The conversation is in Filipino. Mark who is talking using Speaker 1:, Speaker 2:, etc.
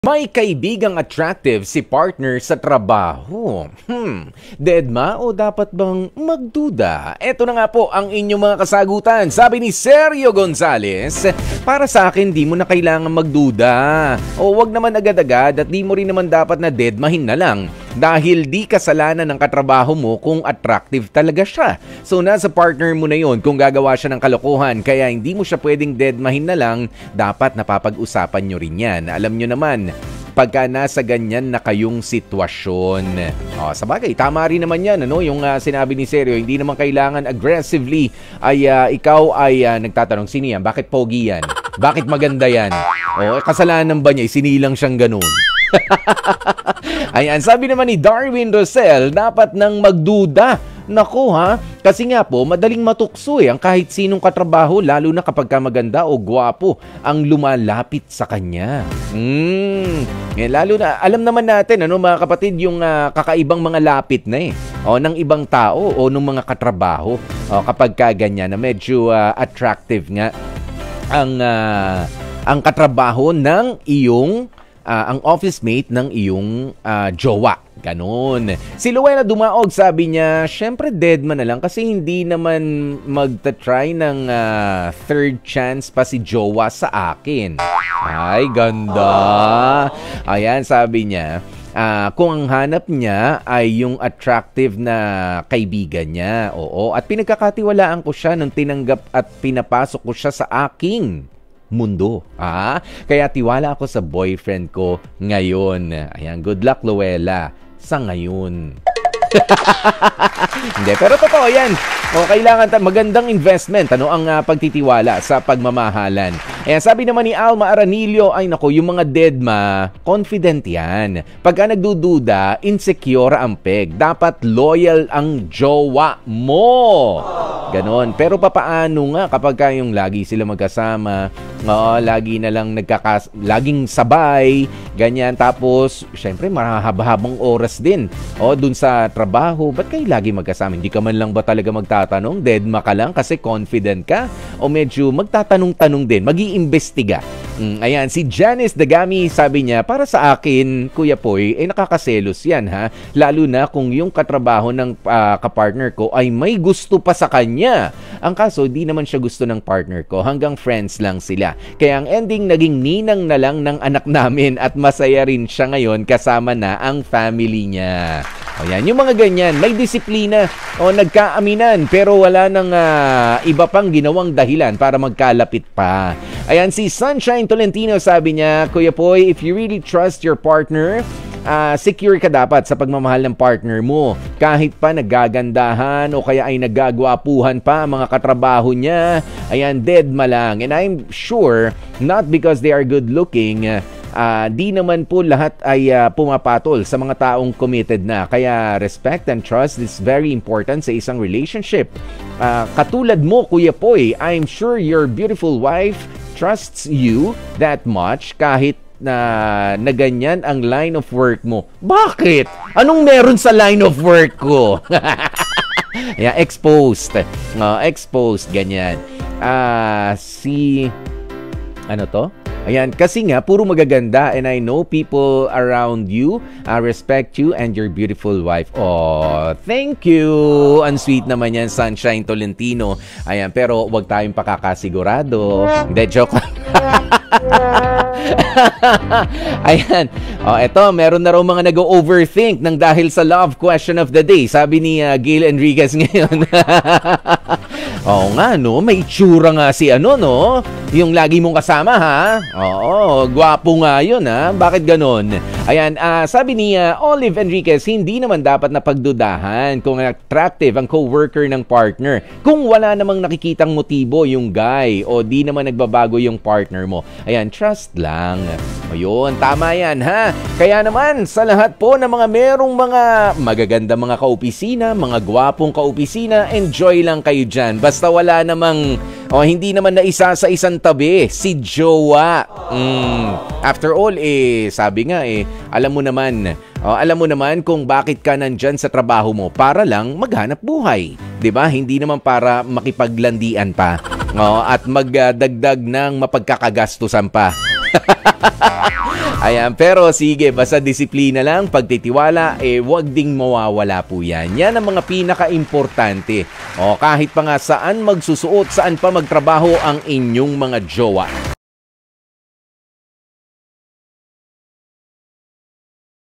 Speaker 1: May kaibigang attractive si partner sa trabaho. Deadma o dapat bang magduda? Ito na nga po ang inyong mga kasagutan. Sabi ni Sergio Gonzalez, para sa akin di mo na kailangan magduda. O wag naman agad-agad at di mo rin naman dapat na deadmahin na lang. Dahil di kasalanan ng katrabaho mo kung attractive talaga siya. So nasa partner mo na yun kung gagawa siya ng kalokohan. Kaya hindi mo siya pwedeng deadmahin na lang. Dapat napapag-usapan nyo rin yan. Alam nyo naman, pagka nasa ganyan na kayong sitwasyon. Sabagay, tama rin naman yan. Yung sinabi ni Sergio, hindi naman kailangan aggressively ay ikaw ay nagtatanong, sino yan? Bakit pogi yan? Bakit maganda yan? Kasalanan ba niya? Sinilang siyang ganun. Ayan, sabi naman ni Darwin Rosell, dapat nang magduda. Naku kasi nga po, madaling matukso ang kahit sinong katrabaho, lalo na kapag maganda o gwapo ang lumalapit sa kanya. Lalo na, alam naman natin, mga kapatid, yung kakaibang mga lapit na ng ibang tao o ng mga katrabaho. Kapag ganyan na medyo attractive nga ang katrabaho ng iyong ang office mate ng iyong jowa. Ganon. Si Luella Dumaog, sabi niya, syempre deadman na lang kasi hindi naman magta-try ng third chance pa si jowa sa akin. Ay, ganda. Ayan, sabi niya, kung ang hanap niya ay yung attractive na kaibigan niya. Oo, at pinagkakatiwalaan ko siya nung tinanggap at pinapasok ko siya sa aking mundo. Kaya tiwala ako sa boyfriend ko ngayon. Ayan, good luck Luella sa ngayon. Hindi, pero totoo yan. Kailangan magandang investment. Ang pagtitiwala sa pagmamahalan. Sabi naman ni Alma Aranillo, ay nako, yung mga deadma, confident yan. Pagka nagdududa, insecure ang peg. Dapat loyal ang jowa mo. Ganon. Pero papaano nga kapag yung lagi sila magkasama, lagi na lang laging sabay, ganyan. Tapos, syempre, mahaba-habang oras din. Dun sa trabaho, ba't kayo lagi magkasama? Hindi ka man lang ba talaga magtatanong? Deadma ka lang kasi confident ka? O medyo magtatanong-tanong din, mag-iimbestiga? Ayan, si Janice Dagami, sabi niya, para sa akin, Kuya Poy, nakakaselos yan Lalo na kung yung katrabaho ng kapartner ko ay may gusto pa sa kanya. Ang kaso, di naman siya gusto ng partner ko. Hanggang friends lang sila. Kaya ang ending, naging ninang na lang ng anak namin at masaya rin siya ngayon kasama na ang family niya. Ayan, yung mga ganyan, may disiplina nagkaaminan pero wala nang iba pang ginawang dahilan para magkalapit pa. Ayan, si Sunshine Tolentino, sabi niya, Kuya Poy, if you really trust your partner, secure ka dapat sa pagmamahal ng partner mo. Kahit pa nagagandahan o kaya ay nagagwapuhan pa ang mga katrabaho niya, ayan, deadma lang. And I'm sure, not because they are good looking, di naman po lahat ay pumapatol sa mga taong committed na. Kaya respect and trust is very important sa isang relationship. Katulad mo, Kuya Poy, I'm sure your beautiful wife trusts you that much kahit na ganyan ang line of work mo. Bakit? Anong meron sa line of work ko? Yeah, exposed. Exposed, ganyan. Ano to? Ayan, kasi nga, puro magaganda and I know people around you respect you and your beautiful wife. Thank you! Ang sweet naman yan, Sunshine Tolentino. Ayan, pero wag tayong pakakasigurado. Hindi, joke lang. Ayan. Eto, meron na raw mga nag-overthink ng dahil sa love question of the day. Sabi ni Gail Enriquez ngayon. Nga, may itsura nga si yung lagi mong kasama, gwapo nga yun, Bakit ganon? Ayan, sabi ni Olive Enriquez, hindi naman dapat na pagdudahan kung attractive ang co-worker ng partner. Kung wala namang nakikitang motibo yung guy o di naman nagbabago yung partner mo. Ayan, trust lang. Ayun, tama yan, Kaya naman, sa lahat po ng mga merong mga magaganda mga kaopisina, mga gwapong kaopisina, enjoy lang kayo dyan. Basta wala namang, hindi naman na isa sa isang tabi, si jowa. After all, sabi nga, alam mo naman kung bakit ka nandyan sa trabaho mo para lang maghanap buhay. 'Di ba? Hindi naman para makipaglandian pa. At magdagdag ng mapagkakagastusan pa. Ayan, pero sige, basta disiplina lang, pagtitiwala, wag ding mawawala po yan. Yan ang mga pinaka-importante. O, kahit pa nga saan magsusuot, saan pa magtrabaho ang inyong mga jowa.